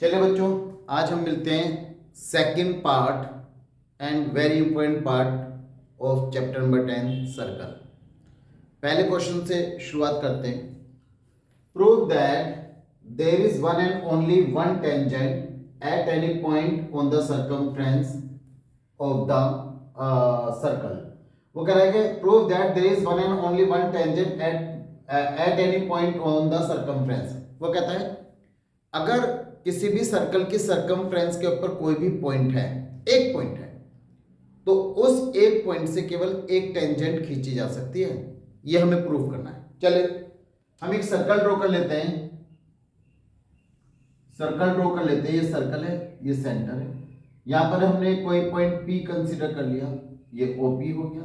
चलिए बच्चों, आज हम मिलते हैं second part and very important part of chapter number 10 circle. पहले क्वेश्चन से शुरुआत करते हैं। Prove that there is one and only one tangent at any point on the circumference of the circle. वो कह रहा है कि prove that there is one and only one tangent at any point on the circumference. वो कहता है अगर किसी भी सर्कल की सर्कमफ्रेंस के ऊपर कोई भी पॉइंट है, एक पॉइंट है, तो उस एक पॉइंट से केवल एक टेंजेंट खींची जा सकती है। यह हमें प्रूव करना है। चले हम एक सर्कल ड्रॉ कर लेते हैं। सर्कल ड्रॉ कर लेते हैं। ये सर्कल है, ये सेंटर है। यहां पर हमने कोई पॉइंट P कंसीडर कर लिया, ये OP हो गया।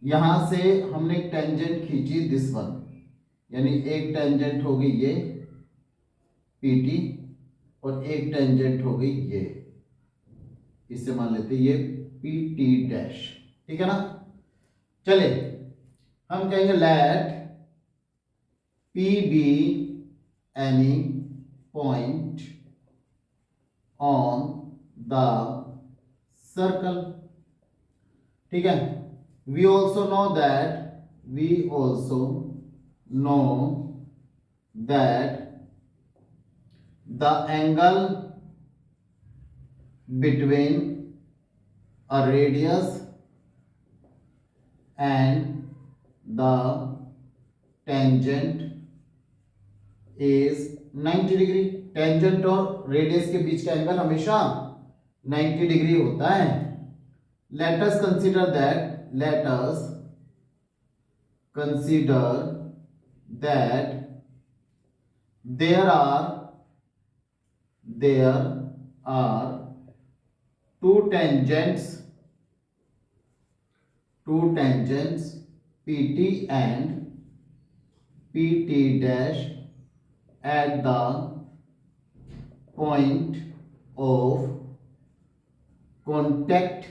यहां से हमने एक टेंजेंट खींची दिस वन, यानी एक टेंजेंट हो गई ये PT और एक टेंजेंट हो गई ये, इससे मान लेते ये PT डैश। ठीक है ना। चले हम कहेंगे let P B any point on the circle. ठीक है। We also know that the angle between a radius and the tangent is 90 degree. Tangent और रेडियस के बीच का एंगल हमेशा 90 डिग्री होता है। let us consider that there are two tangents PT and PT dash at the point of contact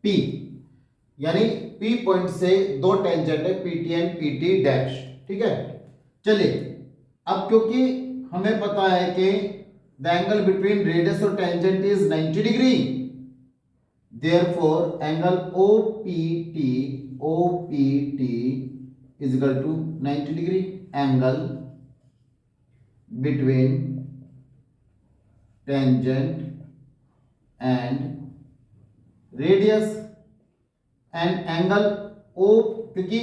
P, यानी P point से दो टेंजेंट है PT एंड PT डैश। ठीक है। चलिए अब क्योंकि हमें पता है कि द एंगल बिटवीन रेडियस और tangent is 90 degree, therefore angle OPT is equal to 90 degree. Angle between tangent and radius and angle O, क्योंकि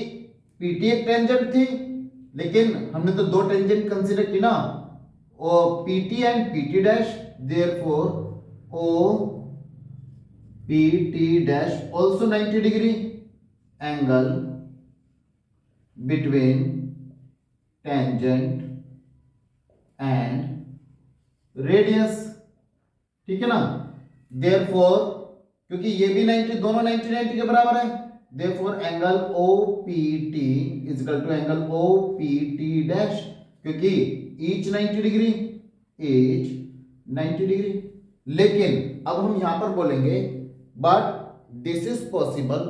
PT एक टेंजेंट थी लेकिन हमने तो दो टेंजेंट कंसीडर की ना, और PT and PT dash, therefore OPT dash also 90 degree. Angle between tangent and radius. ठीक है ना। देयरफॉर क्योंकि ये भी 90, दोनों 90 के बराबर है, therefore angle OPT is equal to angle OPT dash, क्योंकि ईच 90 डिग्री। लेकिन अब हम यहां पर बोलेंगे but this is possible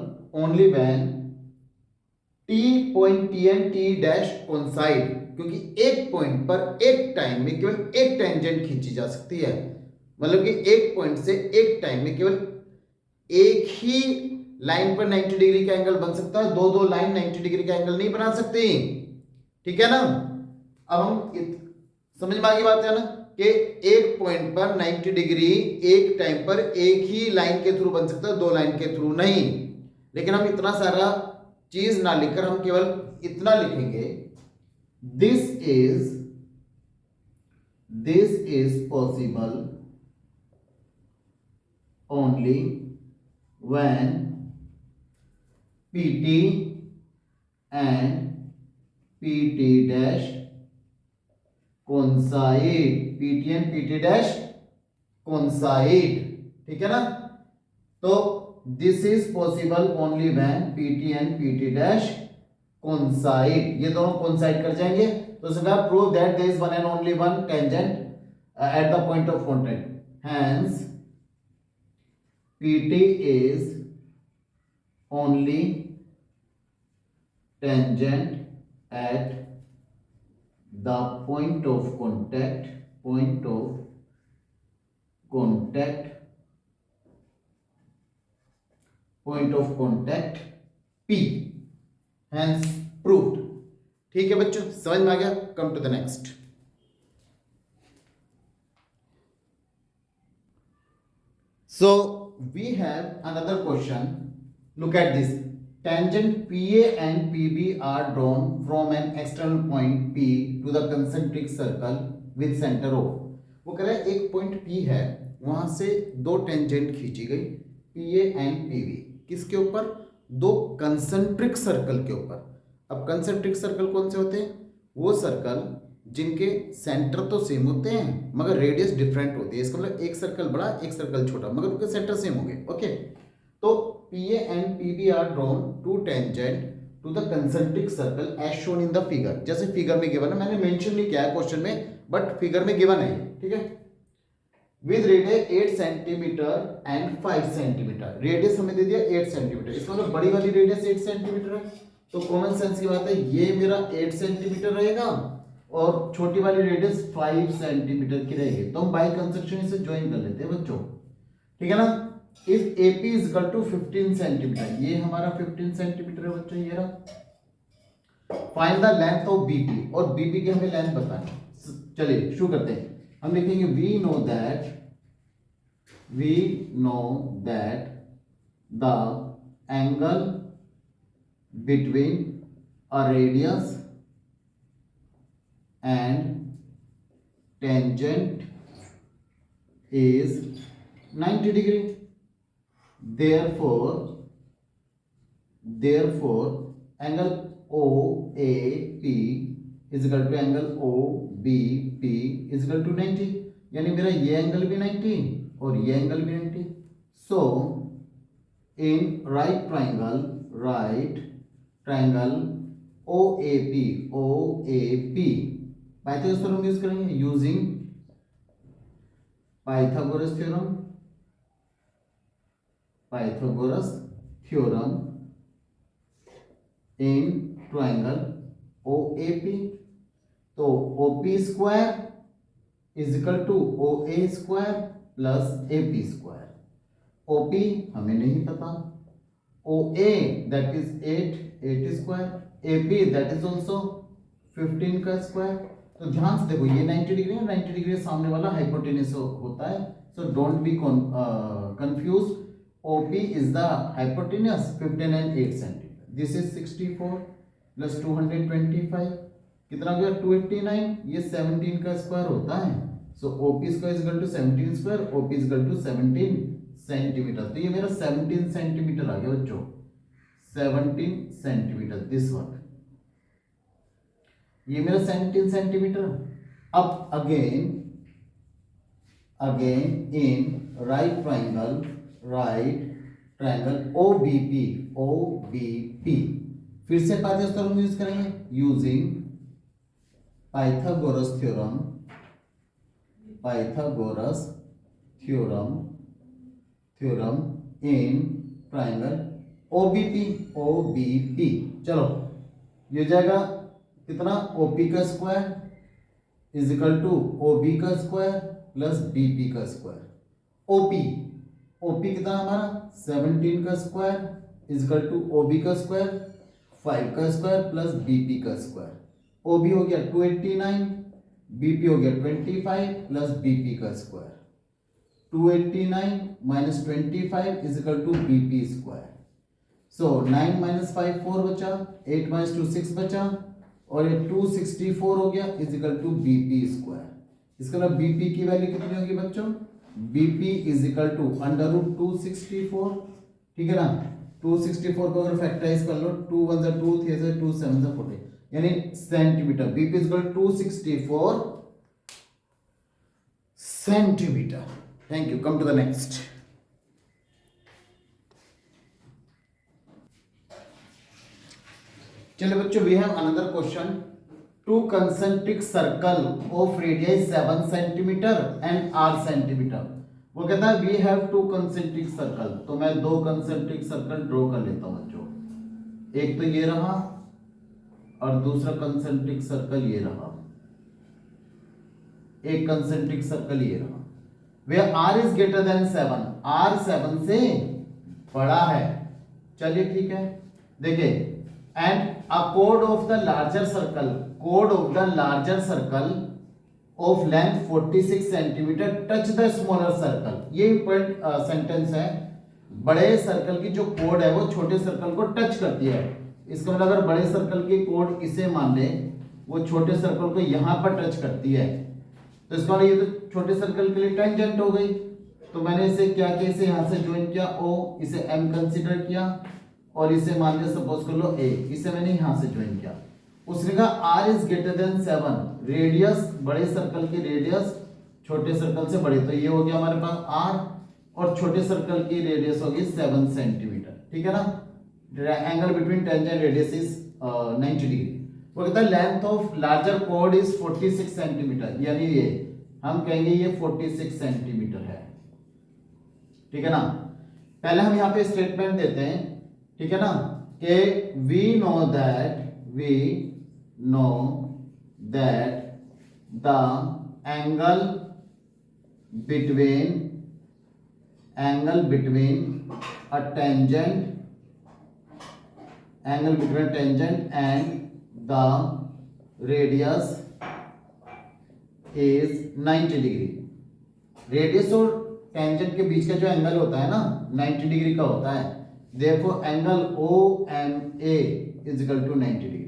only when point T and T dash coincide, क्योंकि एक पॉइंट पर एक टाइम में केवल एक टेंजेंट खींची जा सकती है। मतलब कि एक पॉइंट से एक टाइम में केवल एक ही लाइन पर 90 डिग्री का एंगल बन सकता है, दो लाइन 90 डिग्री का एंगल नहीं बना सकती। ठीक है ना। अब हम समझ में आ गई बात है ना कि एक पॉइंट पर 90 डिग्री एक टाइम पर एक ही लाइन के थ्रू बन सकता है, दो लाइन के थ्रू नहीं। लेकिन हम इतना सारा चीज ना लिखकर हम केवल इतना लिखेंगे, this is possible only when PT and PT dash coincide, PT and PT dash coincide। ठीक है ना। तो this is possible only when PT and PT dash coincide, ये दोनों coincide कर जाएंगे। तो इसका prove that there is one and only one tangent at the point of contact, hence PT is only tangent at the point of contact P, hence proved। ठीक है बच्चों, समझ में आ गया। Come to the next. So we have another question. Look at this. Tangent PA and PB are drawn from an external point P to the concentric circle with center O. वो कह रहा है एक पॉइंट P है, वहां से दो tangent खींची गई PA एंड PB। किसके ऊपर? दो कंसेंट्रिक सर्कल के ऊपर। अब कंसेंट्रिक सर्कल कौन से होते हैं? वो सर्कल जिनके सेंटर तो सेम होते हैं मगर रेडियस डिफरेंट होती है। इसका मतलब एक सर्कल बड़ा एक सर्कल छोटा मगर उनके सेंटर सेम होंगे। ओके, तो PA and PB are drawn two tangent to the concentric circle as shown in the figure. जैसे फिगर में गिवन है, मैंने मेंशन नहीं किया है क्वेश्चन में बट फिगर में गिवन है, ठीक है। With radius 8 centimetre and 5 centimetre. Radius हमें दे दिया 8 सेंटीमीटर, इसका मतलब बड़ी वाली रेडियस 8 सेंटीमीटर है, तो कॉमन सेंस की बात है ये मेरा 8 सेंटीमीटर रहेगा और छोटी वाली रेडियस 5 सेंटीमीटर की रहेगी। तो हम बाय कंस्ट्रक्शन इसे ज्वाइन कर लेते हैं बच्चों, ठीक है ना। If AP is equal to 15 centimetre, ये हमारा 15 सेंटीमीटर है बच्चों, ये रहा। Find the length of BP, और BP की हमें लेंथ बतानी। चलिए शुरू करते हैं। हम लिखेंगे we know that the angle between a radius and tangent is 90 degree. Therefore angle OAP is equal to angle OBP is equal to 90। यानी मेरा ये एंगल भी 90 और ये एंगल भी 90। So in right triangle OAP Pythagoras theorem use करेंगे, using Pythagoras theorem in triangle OAP। तो OP square is equal to OA square plus AP square. OP हमें नहीं पता, OA that is 8 square, AP that is also 15 का square. तो ध्यान से देखो ये 90 डिग्री है, 90 डिग्री सामने वाला हाइपोटेन्यूज होता है, so don't be confuse. OP is the hypotenuse 15 and 8 centimetre. This is 64 plus 225 कितना हो गया 289। ये 17 का स्क्वायर होता है, so OP square is equal to 17 square, OP is equal to 17 centimetre. तो ये मेरा 17 सेंटीमीटर आ गया बच्चों, 17 सेंटीमीटर दिस वन, ये मेरा 17 सेंटीमीटर। अब again in right triangle OBP फिर से पाइथागोरस थ्योरम यूज करेंगे, using Pythagoras theorem in triangle OBP। चलो ये जाएगा कितना OP का square is equal to OB का स्क्वायर प्लस BP का स्क्वायर। OP कितना हमारा 17 का square is equal to OB का स्क्वायर 5 का स्क्वायर प्लस BP का स्क्वायर। OB हो गया 289, BP हो गया 25 प्लस BP का square. 289 minus 25 is equal to BP square. So 9 minus 5 4 बचा, 8 माइनस 2 6 बचा और ये 264 हो गया is equal to BP square. इसका मतलब BP की वैल्यू कितनी होगी बच्चों? BP is equal to under root 264, ठीक है ना। 264 को अगर फैक्टराइज कर लो 2 1 जा 2 3 जा 2 7 जा 40 यानी centimetre. BP is equal to 264 centimetre. Thank you. Come to the next. चलिए बच्चों, we have another question. Two concentric circle of radius 7 centimetre and r centimetre. वो कहता है we have two concentric circle. तो मैं दो कंसेंट्रिक सर्कल ड्रॉ कर लेता हूं बच्चों। एक तो ये रहा और दूसरा कंसेंट्रिक सर्कल ये रहा। एक कंसेंट्रिक सर्कल ये रहा, वे r is greater than 7, r 7 से बड़ा है। चलिए ठीक है, देखिए and a code of the larger circle, code of the larger circle of length 46 centimetre touch the smaller circle. ये इंपॉर्टेंट सेंटेंस है। बड़े सर्कल की जो कोड है वो छोटे सर्कल को टच करती है। इसका मतलब अगर बड़े सर्कल की कोड इसे मान ले, वो छोटे सर्कल को यहां पर टच करती है, तो इसका मतलब ये तो छोटे सर्कल के लिए टेंजेंट हो गई। तो मैंने इसे क्या किया, इसे यहां से ज्वाइन किया O, इसे M कंसीडर किया और इसे मान लिया सपोज कर लो A, इसे मैंने यहां से ज्वाइन किया। उसने कहा r is greater than 7, radius बड़े सर्कल की रेडियस छोटे सर्कल से बड़ी, तो ये हो गया हमारे पास r और छोटे सर्कल की रेडियस होगी 7 सेंटीमीटर। ठीक है ना, angle between tangent radius is 90 degree. वो कहता है length of larger code is 46 centimetre, यानी ये हम कहेंगे ये 46 सेंटीमीटर है। ठीक है ना, पहले हम यहाँ पे स्टेटमेंट देते हैं, ठीक है ना, कि we know that the angle between a tangent and the radius is 90 degree. Radius और टेंजेंट के बीच का जो एंगल होता है ना 90 डिग्री का होता है, therefore angle OMA is equal to 90 degree.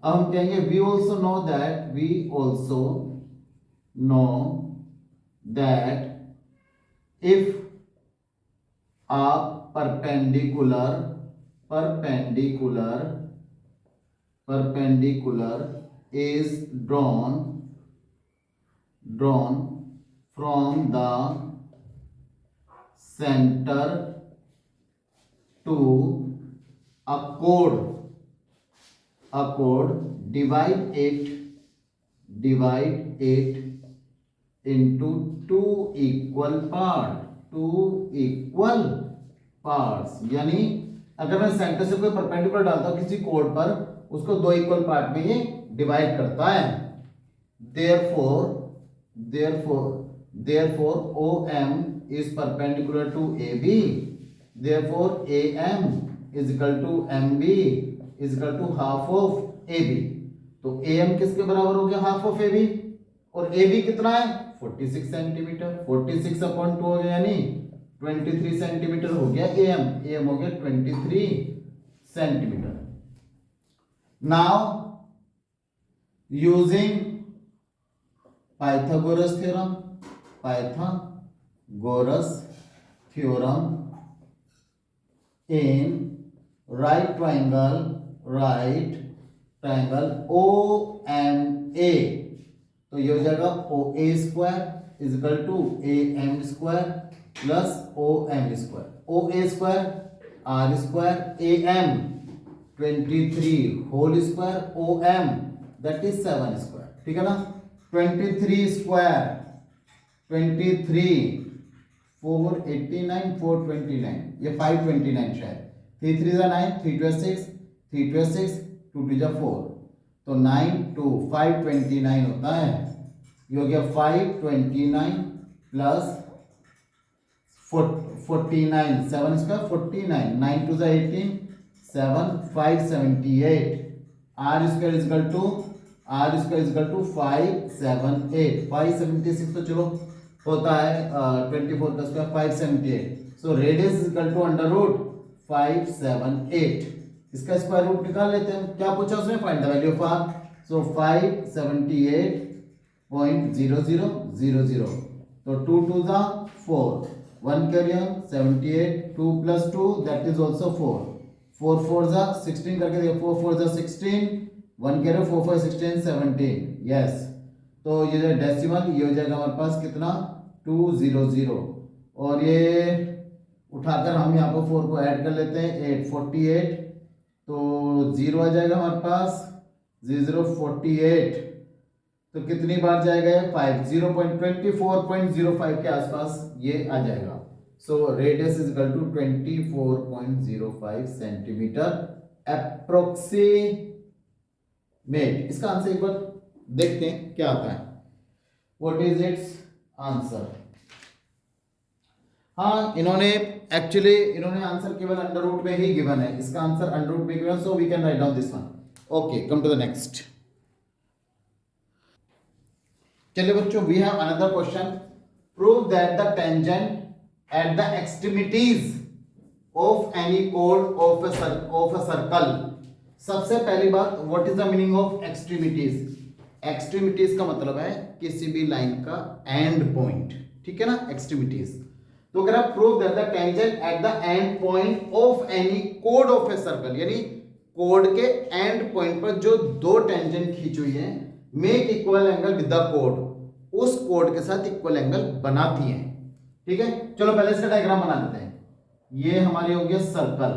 अब हम कहेंगे we also know that if a perpendicular is drawn from the center to a chord, divide it into two equal parts, यानी अगर मैं सेंटर से कोई परपेंडिकुलर डालता हूं किसी कोड पर, उसको दो इक्वल पार्ट में ये डिवाइड करता है। therefore OM is perpendicular to AB, therefore AM is equal to MB is equal to half of AB। तो AM किसके बराबर हो गया, हाफ ऑफ AB, और AB कितना है 46 सेंटीमीटर, 46 अपॉन 2 हो गया, यानी 23 सेंटीमीटर हो गया AM हो गया 23 centimetre. Now using Pythagoras theorem in right triangle OMA, तो ये हो जाएगा OA square is equal to AM square plus OM square, OA square R square, AM 23 whole square, OM that is 7 square. ठीक है ना, 23 square 23 489 429, ये 529 शायद, 3 3 जा 9, 3 2 6, 3 2 6, 2 2 जा 4, तो 9 2 529 होता है। ये हो गया 529 प्लस 49 7 स्क्वायर 49, 9 2 जा 18, 7 578, R square is equal to 578, 576 तो चलो होता है 24 का square 578, so radius is equal to under root 578। इसका स्क्वायर रूट निकाल लेते हैं, क्या पूछा उसने, find the value of r, सो 578.0000, तो 2 2 जा 4, 1 carry on 78, 2 plus 2 that is also 4, 4 4 जा 16 करके देखो, 4 4 जा 16, 1 कैरी 4 4 16 17, यस। तो ये जो डेसिमल ये हो जाएगा हमारे पास कितना 200, और ये उठाकर हम यहाँ पर 4 को ऐड कर लेते हैं 848, तो 0 आ जाएगा हमारे पास 0048, तो कितनी बार जाएगा ये 5, 0.24.05 के आसपास ये आ जाएगा। So radius is equal to 24.05 centimetre approximate. इसका आंसर एक बार देखते हैं क्या आता है। What is its answer? हाँ, इन्होंने आंसर केवल अंडर रूट में ही गिवन है, इसका आंसर अंडर रूट में given, so we can write down this one. Okay, come to the next. चलिए बच्चों, we have another question. Prove that the tangent at the extremities of any कोड ऑफ अ सर्कल। सबसे पहली बात, what is the meaning of extremities? Extremities का मतलब है किसी भी लाइन का एंड पॉइंट, ठीक है ना, एक्सट्रीमिटीज। तो अगर आप prove that the tangent at the end point of any कोड ऑफ ए सर्कल, यानी कोड के एंड पॉइंट पर जो दो टेंजेंट खींची हुई है, make equal angle with the code, उस कोड के साथ इक्वल एंगल बनाती हैं। ठीक है, चलो पहले इसका डायग्राम बना लेते हैं। ये हमारी हो गया सर्कल,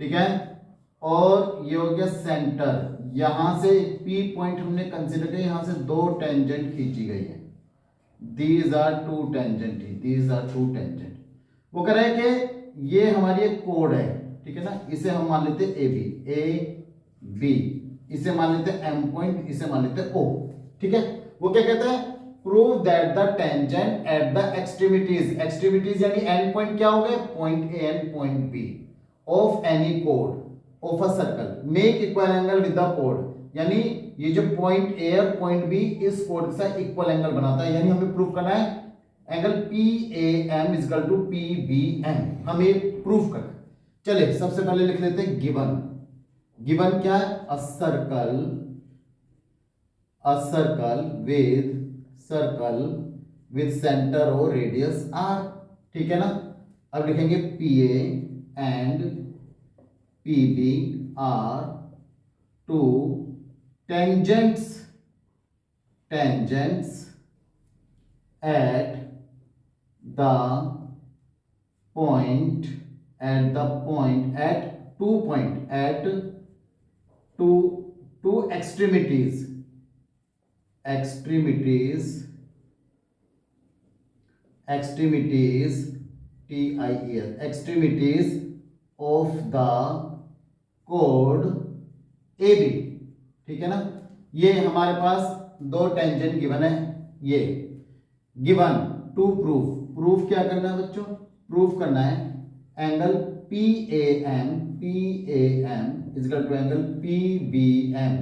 ठीक है, और ये हो गया सेंटर। यहां से पी पॉइंट हमने कंसीडर किया, यहां से दो टेंजेंट खींची गई है। These are two tangent, these are two tangent। वो कह रहे हैं कि ये हमारी एक कोड है, ठीक है ना, इसे हम मान लेते ए बी, इसे मान लेते एम पॉइंट, इसे मान लेते ओ, ठीक है। वो क्या कहते हैं? Prove that the tangent at the extremities, extremities यानी एंड पॉइंट क्या हो गए? Point A and point B of any कोड of a circle make equal angle with the code, यानी ये जो पॉइंट ए और पॉइंट बी इस कोड के साथ इक्वल एंगल बनाता है। यानी हमें प्रूफ करना है angle P A M is equal to P B M, हमें प्रूफ करना है। चलिए सबसे पहले लिख लेते हैं गिवन। गिवन क्या है? अ सर्कल विद सेंटर और रेडियस आर, ठीक है ना। अब लिखेंगे P A and P B are two tangents at the point at two extremities TIES extremities of the chord AB, ठीक है ना। ये हमारे पास दो टेंजेंट गिवन है, ये गिवन टू प्रूफ क्या करना है बच्चों? प्रूफ करना है angle P A M is equal to angle P B M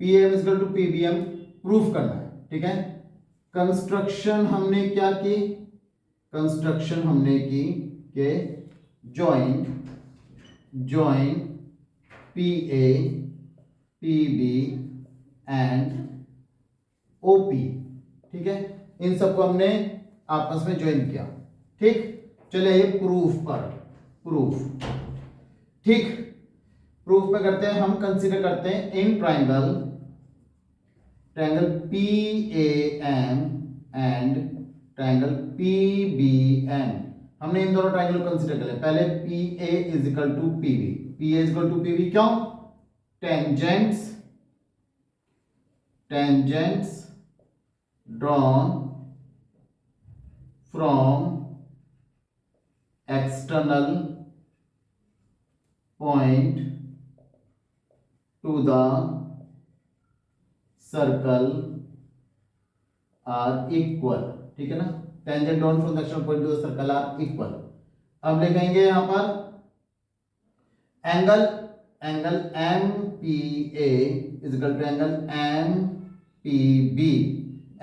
is equal to P B M proof करना है, ठीक है। कंस्ट्रक्शन हमने क्या की? कंस्ट्रक्शन हमने की के join P A PB and OP, ठीक है, इन सबको हमने आपस में ज्वाइन किया, ठीक। चलिए ये प्रूफ, ठीक। प्रूफ में करते हैं, हम कंसीडर करते हैं in triangle PAM and triangle PBM। हमने इन दोनों ट्राइंगल को कंसीडर कर लिया। पहले PA इजिकल टू PB, क्यों? tangents drawn from external point to the circle are equal, ठीक है ना। tangent drawn from the external point to the circle are equal। अब लिखेंगे यहां पर angle MPA is equal to angle MPB,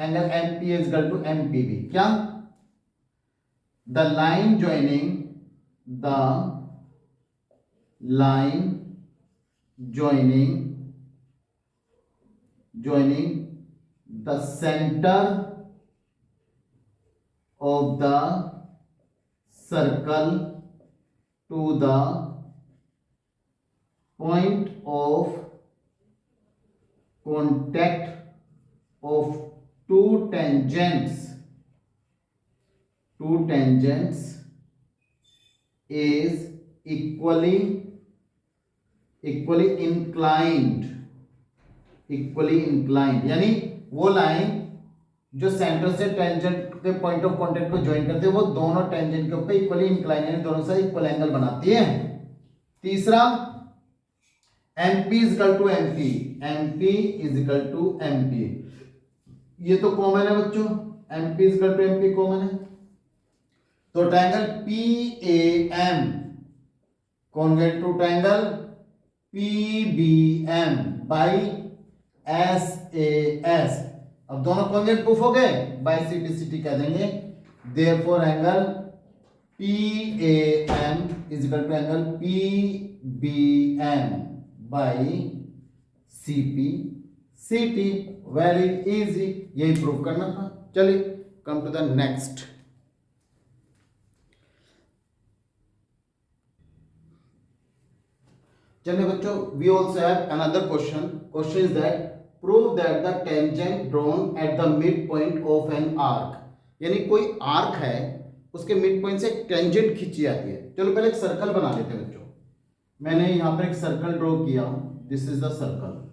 angle MPA is equal to MPB। क्या? The line joining the center of the circle to the point of contact of two tangents is equally inclined, यानी वो line जो centre से tangent के point of contact को join करते हैं, वो दोनों टेंजेंट के ऊपर इक्वली इंक्लाइन, यानी दोनों से इक्वल एंगल बनाती है। तीसरा MP is equal to MP, ये तो कॉमन है बच्चों, MP is equal to MP common है, तो triangle P A M congruent to triangle P B M by S A S. अब दोनों कॉन्वेट प्रूफ हो गए, बाई सी टी सी कह देंगे। Therefore angle P A M is equal to angle P B M by C P C T. Very easy, यही prove करना था। चलिए कम टू द नेक्स्ट। चलिए बच्चों, we also have another question. Question is that prove that the tangent drawn at the mid point of an arc, यानी कोई arc है, उसके मिड पॉइंट से टेंजेंट खींची जाती है। चलो पहले एक सर्कल बना लेते हैं बच्चों। मैंने यहां पर एक सर्कल ड्रॉ किया, दिस इज द सर्कल,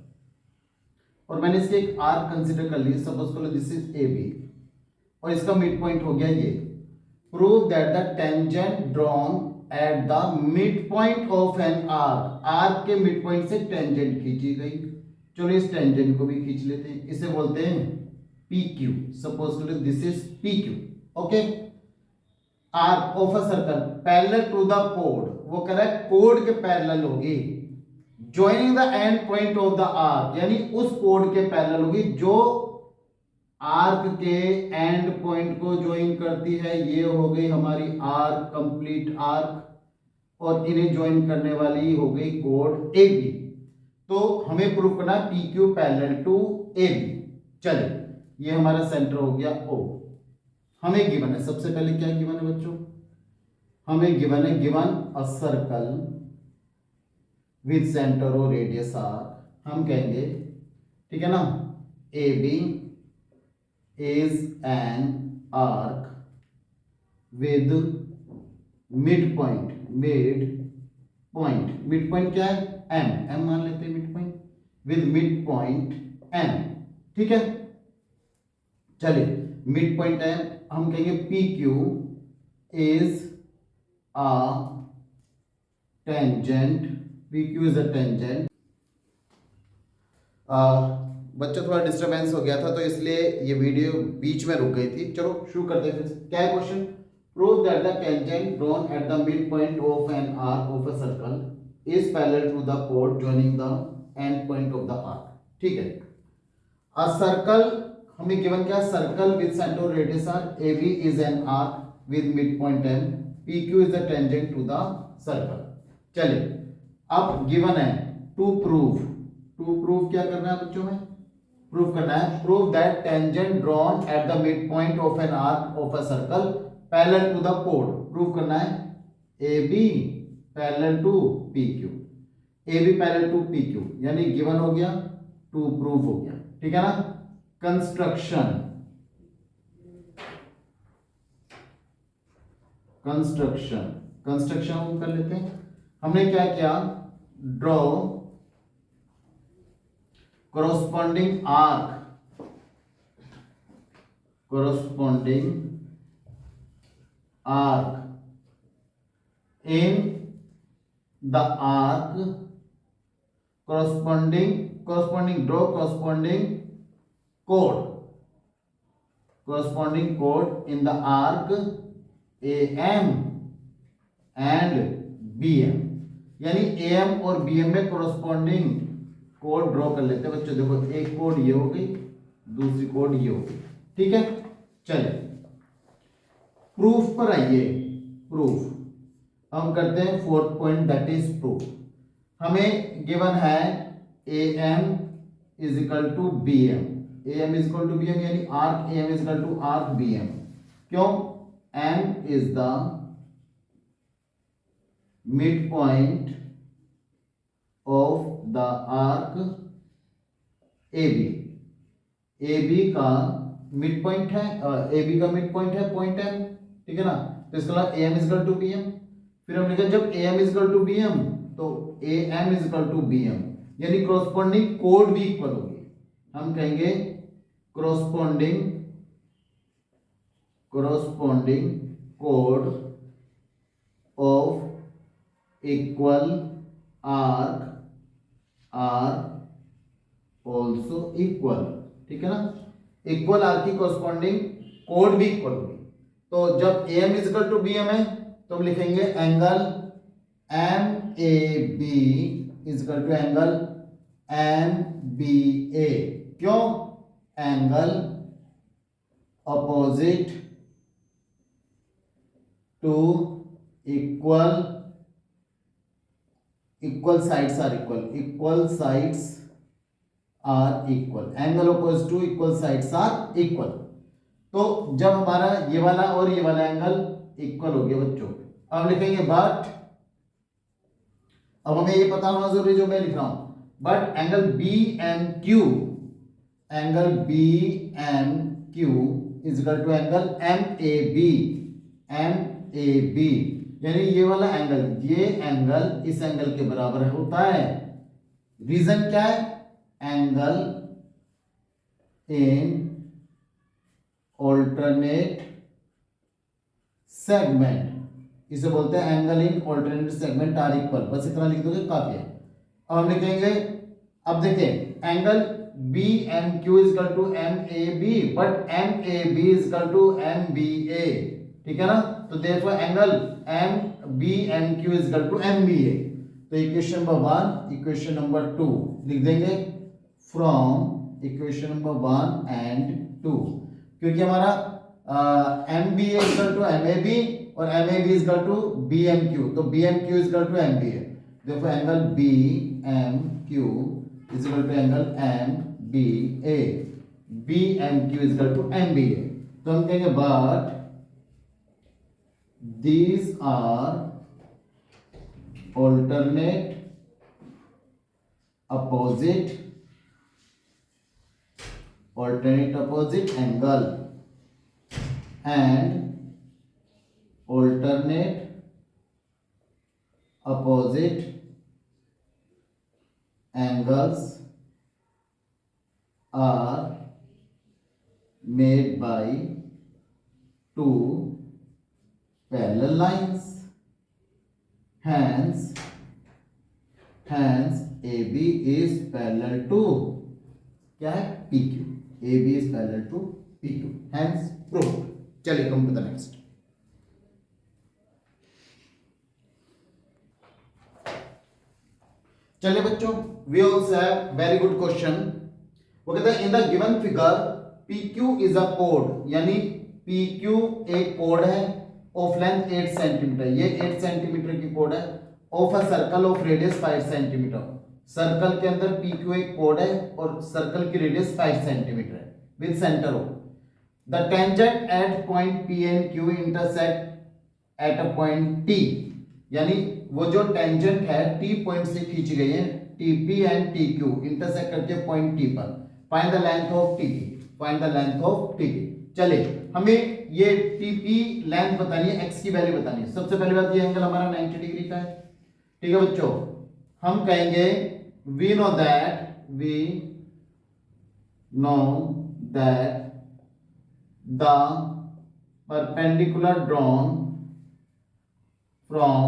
और मैंने इसकी एक आर्क कंसीडर कर ली, सपोज करो दिस इज ए बी, और इसका मिड पॉइंट हो गया ये। Prove that the tangent drawn at the mid point of an arc, arc के मिड पॉइंट से टेंजेंट खींची गई। चलो इस टेंजेंट को भी खींच लेते हैं, इसे बोलते हैं पी क्यू। सपोज करो this is P Q. Okay, arc of a circle parallel to the कोड, वो कह रहा है कोड के पैरेलल होगी। Joining the end point of the arc, यानी उस कोड के पैरेलल होगी जो आर्क के एंड पॉइंट को ज्वाइन करती है। ये हो गई हमारी आर्क, कंप्लीट आर्क, और इन्हें ज्वाइन करने वाली हो गई कोड ए बी। तो हमें प्रूव करना है P Q parallel to A B. चलिए ये हमारा सेंटर हो गया ओ। हमें गिवन है, सबसे पहले क्या गिवन है बच्चों, हमें गिवन है, given a circle with centre और रेडियस आर। हम कहेंगे, ठीक है ना, A B is an arc with mid point, mid point क्या है, एम मान लेते हैं mid point, with mid point M. ठीक है, चलिए मिड पॉइंट एम, हम कहेंगे P Q is a tangent, P Q is a tangent. बच्चा थोड़ा डिस्टरबेंस हो गया था, तो इसलिए ये वीडियो बीच में रुक गई थी। चलो शुरू करते हैं फिर से। क्या है question, prove that the tangent drawn at the mid point of an arc of a circle is parallel to the कोड joining the end point of the arc. ठीक है, अ सर्कल हमें गिवन क्या, circle with centre radius R, A B is an arc with mid point M, P Q is the tangent to the circle. चलिए अब given है to prove क्या करना है बच्चों में, प्रूव करना है, prove that tangent drawn at the mid point of an arc of a circle parallel to the कोड। प्रूव करना है A B parallel to P Q, A B parallel to P Q, यानी given हो गया, to prove हो गया। ठीक है ना, कंस्ट्रक्शन हम कर लेते हैं। हमने क्या किया, draw corresponding arc in the arc corresponding chord in the arc AM and BM, यानी AM और BM में corresponding कोड ड्रॉ कर लेते हैं बच्चों। देखो एक कोड ये हो गई, दूसरी कोड ये हो गई। ठीक है, चलिए प्रूफ पर आइए। प्रूफ हम करते हैं fourth point, that is proof. हमें गिवन है A M is equal to B M, A M is equal to B M, यानी arc A M is equal to arc B M. क्यों, M is the mid point of the arc A B का mid point है, A B का mid point है point M. ठीक है ना, तो इसका मतलब A M is equal to B M. फिर हम लिखा जब A M is equal to B M तो A M is equal to B M, यानी क्रॉसपॉन्डिंग कोड भी इक्वल होगी। हम कहेंगे क्रॉसपॉन्डिंग कोड of equal arc are also equal. ठीक है ना, इक्वल आर की कोरस्पॉन्डिंग कोड भी इक्वल होगी। तो जब A M is equal to B M है तो हम लिखेंगे angle M A B is equal to angle M B ए। क्यों? Angle opposite to equal sides are equal angle opposite to equal sides are equal. तो जब हमारा ये वाला और ये वाला एंगल इक्वल हो गया बच्चों, अब लिखेंगे बट, अब हमें ये पता होना जरूरी जो मैं लिख रहा हूं, but angle B M Q is equal to angle M A B, यानी ये वाला एंगल, ये एंगल इस एंगल के बराबर होता है। रीजन क्या है? एंगल इन ऑल्टरनेट सेगमेंट, इसे बोलते हैं angle in alternate segment are equal. बस इतना लिख दोगे काफी है। अब हम लिखेंगे, अब देखिए angle B M Q is equal to M A B, but M A B is equal to M B A, ठीक है ना। तो therefore angle M B M Q is equal to M B A. तो equation number 1, equation number 2 लिख देंगे from equation number 1 and 2, क्योंकि हमारा M B A equal to M A B और M A B equal to B M Q, तो B M Q equal to M B A. देखो angle B M Q is equal to angle M B A, B M Q is equal to M B A. तो हम कहेंगे but these are alternate opposite angle and alternate opposite angles are made by two parallel lines, hence AB is parallel to क्या है? PQ, AB is parallel to PQ, hence proved। चलिए come to the next। चलिए बच्चों, we also have very good question। वो कहता है in the given figure PQ is a chord, यानी PQ एक कोड है ऑफ लेंथ 8 सेंटीमीटर, ये 8 सेंटीमीटर की कोड है, of a circle of radius 5 centimetre. Circle के अंदर PQ एक कोड है और सर्कल की रेडियस 5 सेंटीमीटर है with centre of the tangent eight point P and Q intersect at a point T, यानी वो जो टेंजेंट है T पॉइंट से खींची गई है, TP एंड TQ इंटरसेक्ट करके पॉइंट T पर। Find the length of TP। चलिए हमें ये TP लेंथ बतानी है, x की वैल्यू बतानी है। सबसे पहली बात, ये एंगल हमारा 90 डिग्री का है, ठीक है बच्चों। हम कहेंगे we know that the perpendicular drawn from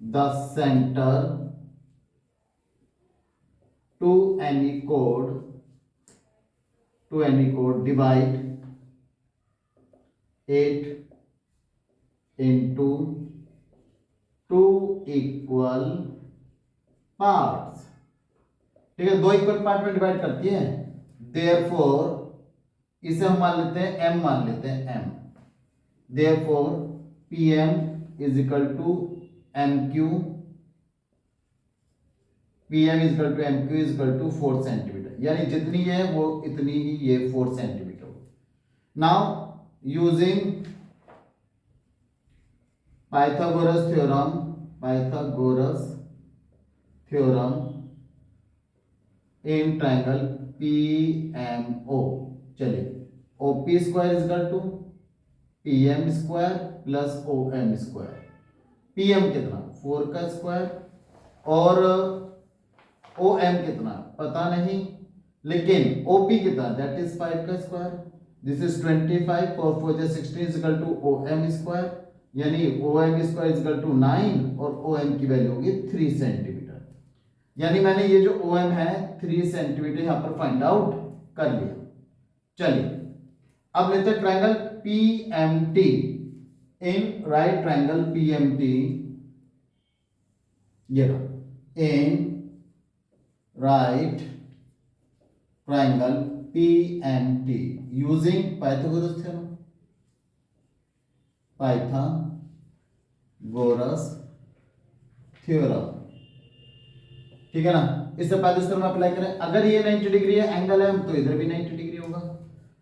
the center to any chord divide 8 into 2 equal parts, ठीक है, 2 इक्वल पार्ट में डिवाइड करती है। देयरफॉर इसे हम मान लेते हैं m, मान लेते हैं m। Therefore PM is equal to MQ, PM is equal to MQ is equal to 4 centimetre, यानी जितनी है वो इतनी ही ये 4 centimetre. Now using Pythagoras theorem in triangle PMO, चलिए OP square is equal to PM square plus OM square. PM कितना? 4 का स्क्वायर, और OM कितना पता नहीं, लेकिन OP कितना? दैट इज 5 का square. This is 25, 4 4 16 is equal to OM square, यानी OM square is equal to 9 और OM की वैल्यू होगी 3 सेंटीमीटर। यानी मैंने ये जो OM है 3 सेंटीमीटर यहां पर फाइंड आउट कर लिया। चलिए अब लेते हैं ट्रायंगल PMT। इन राइट ट्रायंगल PMT, ये रहा, इन right triangle PMT using Pythagoras theorem, Pythagoras theorem, ठीक है ना। इससे पाइथागोरस थ्योरम अप्लाई करें, अगर ये 90 डिग्री है एंगल है तो इधर भी 90 डिग्री होगा,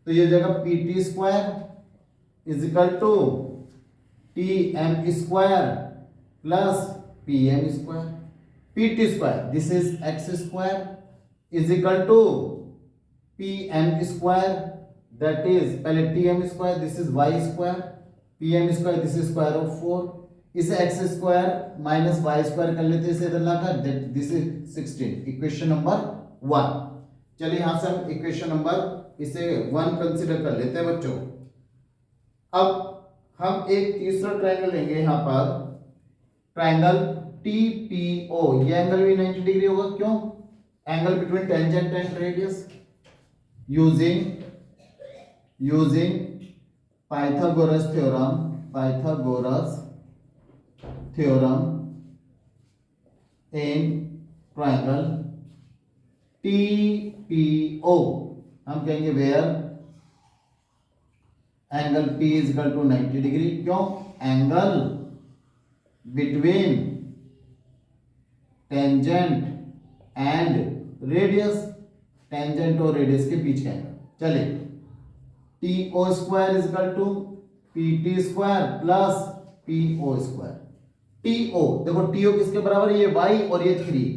तो ये जगह PT square is equal to TM square plus PM square, PT square this is x square is equal to PM square that is, पहले TM square this is y square, PM square this is square of 4, इसे x square minus y square कर लेते हैं, इसे इधर लाकर this is 16, equation number 1। चलिए यहां से हम इक्वेशन नंबर इसे 1 कंसीडर कर लेते हैं बच्चों। अब हम एक तीसरा ट्रायंगल लेंगे यहां पर, ट्रायंगल TPO, ये एंगल भी 90 डिग्री होगा, क्यों, angle between tangent and radius, using Pythagoras theorem in triangle TPO, हम कहेंगे where angle P is equal to 90 degree, क्यों, angle between tangent and radius, tangent और रेडियस के बीच का एंगल। चलिए TO square is equal to PT square plus PO square. TO देखो TO किसके बराबर है, ये y और ये 3,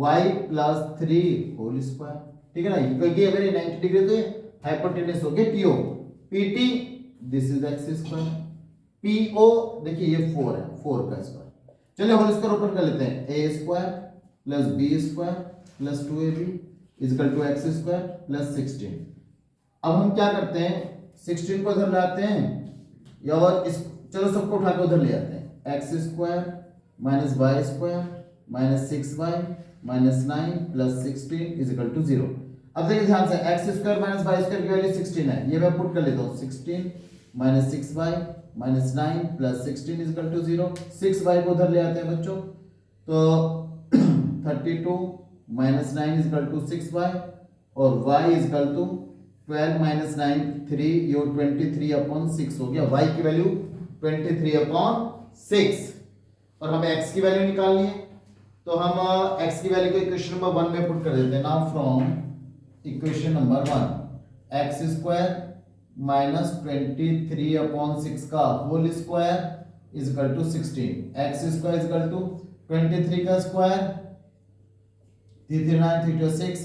y प्लस 3 होल स्क्वायर, ठीक है ना, क्योंकि अगर ये 90 डिग्री तो हाइपोटेनस हो गया TO। PT this is x square, PO देखिए ये 4 है, 4 का स्क्वायर। चलिए होल स्क्वायर ऊपर कर लेते हैं, a square plus b square plus 2ab is equal to x square plus 16। अब हम क्या करते हैं, 16 को इधर लाते हैं, या और इस, चलो सबको उठा के उधर ले आते हैं, x square minus y square minus 6y minus 9 plus 16 is equal to 0। अब देखिए ध्यान से, x square minus y square की वैल्यू 16 है, ये मैं पुट कर लेता हूँ, 16 minus 6y minus 9 plus 16 is equal to 0। 6y को उधर ले आते हैं बच्चों, तो 32 minus 9 is equal to 6y, और y is equal to 12 minus 9 3, ये 23 अपॉन 6 हो गया, y की वैल्यू 23 अपॉन 6, और हमें x की वैल्यू निकालनी है, तो हम x की वैल्यू को इक्वेशन नंबर 1 में पुट कर देते हैं। Now from equation number 1 x square minus 23 upon 6 का whole square is equal to 16, x square is equal to 23 का स्क्वायर, 3 3 9 3 2 6,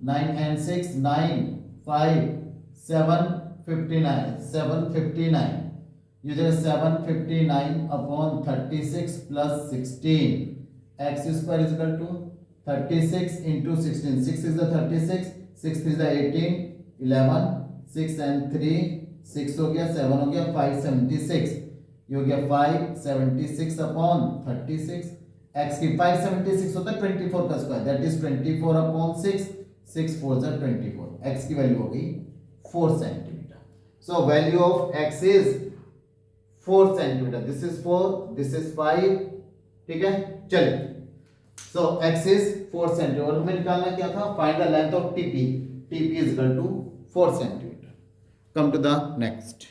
9 and 6 9 5 7 59, 759, ये जगह 759 upon 36 plus 16, x square is equal to 36 into 16, 6 is the 36, 6 3 is the 18, 11, 6 and 3 6 हो गया, 7 हो गया, 576, ये हो गया 576 अपॉन 36, x की 576 होता है 24 का स्क्वायर, दैट इज 24 अपॉन 6, 6 4 जा 24, x की वैल्यू हो गई 4 centimetre. So value of x is 4 centimetre, this is 4, this is 5, ठीक है। चलिए सो x इज 4 सेंटीमीटर, और हमें निकालना क्या था, find the length of TP, TP is equal to 4 centimetre. Come to the next.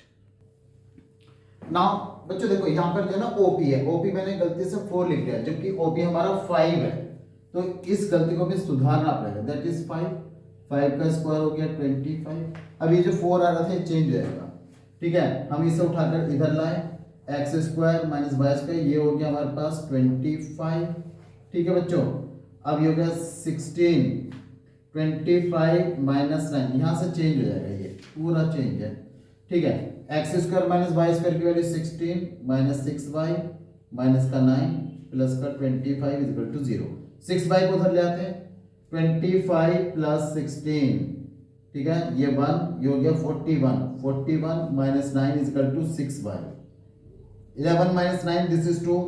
Now बच्चों देखो यहाँ पर जो है ना OP है, OP मैंने गलती से 4 लिख दिया, जबकि OP हमारा 5 है, तो इस गलती को भी सुधारना पड़ेगा, दैट इज 5 का स्क्वायर हो गया 25। अब ये जो 4 आ रहा था ये चेंज हो जाएगा, ठीक है, हम इसे उठाकर इधर लाए, x square minus y square, ये हो गया हमारे पास 25, ठीक है बच्चों। अब ये हो गया 16, 25 माइनस 9, यहाँ से चेंज हो जाएगा, ये पूरा चेंज है, ठीक है। X square minus y square की वैल्यू 16 माइनस 6y माइनस का 9 प्लस का 25 इज इक्वल टू 0। 6y को उधर ले आते हैं, 25 प्लस 16, ठीक है, ये 1, ये हो गया 41 minus 9 is equal to 6y, 11 minus 9 this is 2,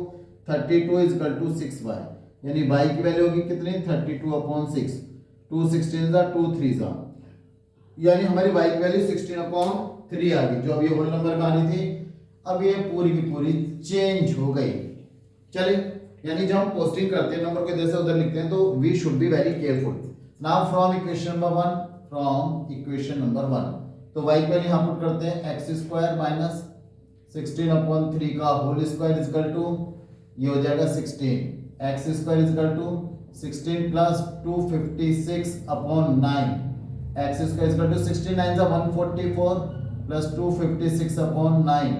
32 is equal to 6y, यानी y की वैल्यू होगी कितनी, 32 अपॉन 6, 2 16 2 3 जा, यानी हमारी y की वैल्यू 16/3 आ गई, जो अभी होल नंबर में आ रही थी अब ये पूरी की पूरी चेंज हो गई। चलिए, यानी जब हम पोस्टिंग करते हैं नंबर को इधर से उधर लिखते हैं तो we should be very careful. Now from equation number 1, from equation number 1 तो y की वैल्यू यहां पुट करते हैं x² माइनस 16/3 का होल स्क्वायर इक्वल टू ये हो जाएगा 16, x² equal to 16 plus 256/9, x² equal to 16 9 जा 144 plus 256/9,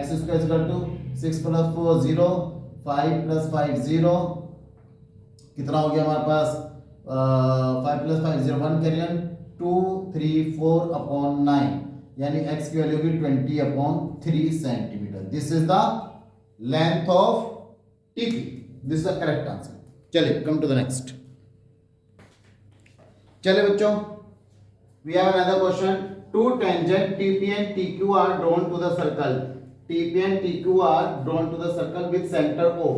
x² equal to 6 plus 4 0, 5 plus 5 0, कितना हो गया हमारे पास 5 प्लस 5 0 1 कैरियन 234/9, यानी x की वैल्यू होगी 20/3 centimetre. This is the length of TP, this is the correct answer. चलिए कम टू द नेक्स्ट। चलिए बच्चों, we have another question. Two tangent TP and TQ are drawn to the circle. TP and TQ are drawn to the circle with center O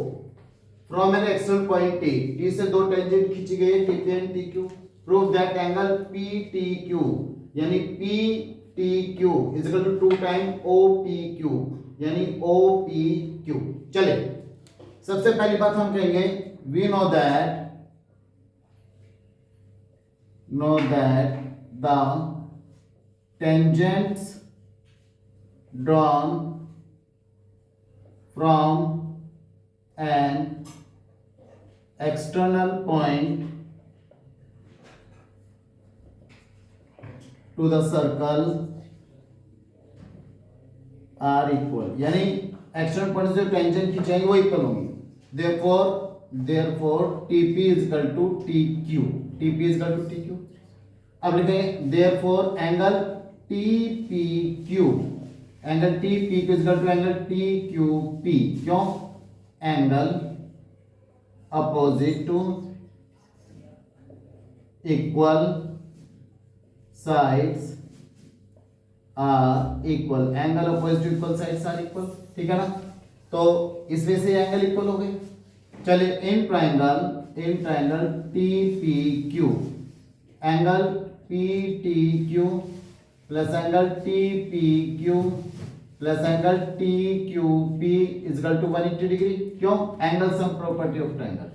from an external point T. T से दो tangent खींची गई है TP and TQ. Prove that angle PTQ यानी PTQ is equal to 2 times OPQ यानी OPQ। चले, सबसे पहली बात हम कहेंगे we know that the tangents drawn from an external point to the circle are equal, यानी एक्सटर्नल पॉइंट से जो टेंजेंट खींचेंगे वो इक्वल होंगी। therefore TP is equal to TQ, TP is equal to TQ। अब लिखेंगे therefore angle TPQ, angle TPQ is equal to angle TQP। क्यों? Angle opposite to equal sides are equal, angle opposite to equal sides are equal, ठीक है ना। तो इसमें से angle equal हो गए। चलिए, in triangle TPQ angle PTQ plus angle TPQ plus angle TQP is equal to 180 degree. क्यों? Angle sum property of triangle,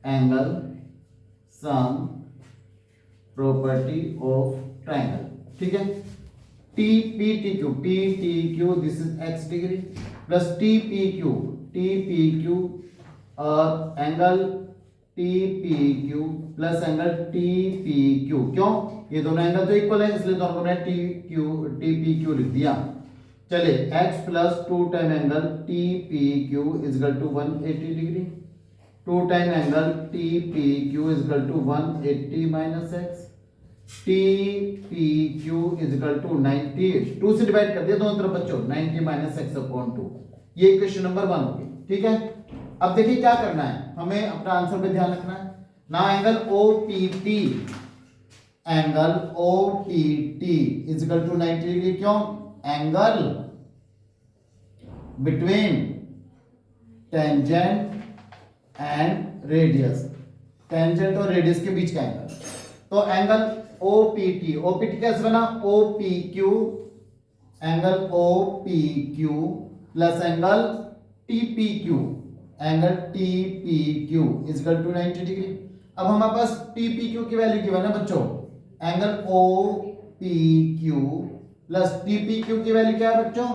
angle sum property of triangle, ठीक है। PTQ this is x degree plus TPQ और angle TPQ plus angle TPQ। क्यों? ये दोनों angle तो equal है, इसलिए दोनों को मैंने TPQ लिख दिया। चलिए, x plus 2 time angle TPQ is equal to 180 degree, 2 time angle TPQ is equal to 180 minus x, TPQ is equal to 90, 2 से डिवाइड कर दिया दोनों तरफ बच्चों, 90 माइनस x/2। ये इक्वेशन नंबर 1 होगी, ठीक है। अब देखिए क्या करना है, हमें अपना आंसर पे ध्यान रखना है ना। Angle OPT is equal to 90 degree. क्यों? Angle between tangent and radius, tangent और रेडियस के बीच का एंगल। तो एंगल OPT कैसे बना? OPQ, angle OPQ plus angle TPQ, angle TPQ is equal to 90 degree. अब हमारे पास TPQ की वैल्यू क्या है ना बच्चों, एंगल OPQ प्लस TPQ की वैल्यू क्या है बच्चों,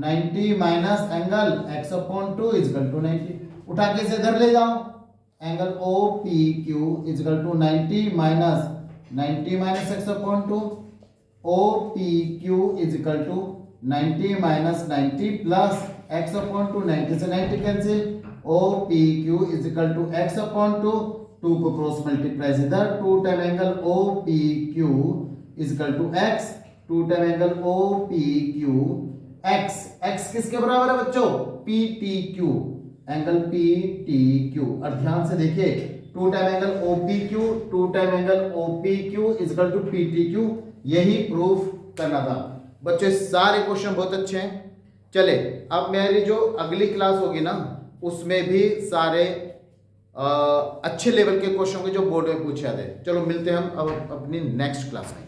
90 minus angle x/2 is equal to 90। उठा के इसे इधर ले जाओ, angle OPQ is equal to 90 minus x/2, OPQ is equal to 90 minus 90 plus x/2, 90 से 90 cancel, OPQ is equal to x/2, 2 को क्रॉस मल्टीप्लाई इधर, 2 time angle OPQ is equal to x, 2 time angle OPQ x किसके बराबर है बच्चों? PTQ, angle PTQ। और ध्यान से देखिए, 2 time angle OPQ, 2 time angle OPQ is equal to PTQ, यही प्रूफ करना था बच्चों। सारे क्वेश्चन बहुत अच्छे हैं। चले, अब मेरी जो अगली क्लास होगी ना उसमें भी सारे अच्छे लेवल के क्वेश्चन के जो बोर्ड में पूछे जाते हैं। चलो मिलते हैं हम अब अपनी नेक्स्ट क्लास में।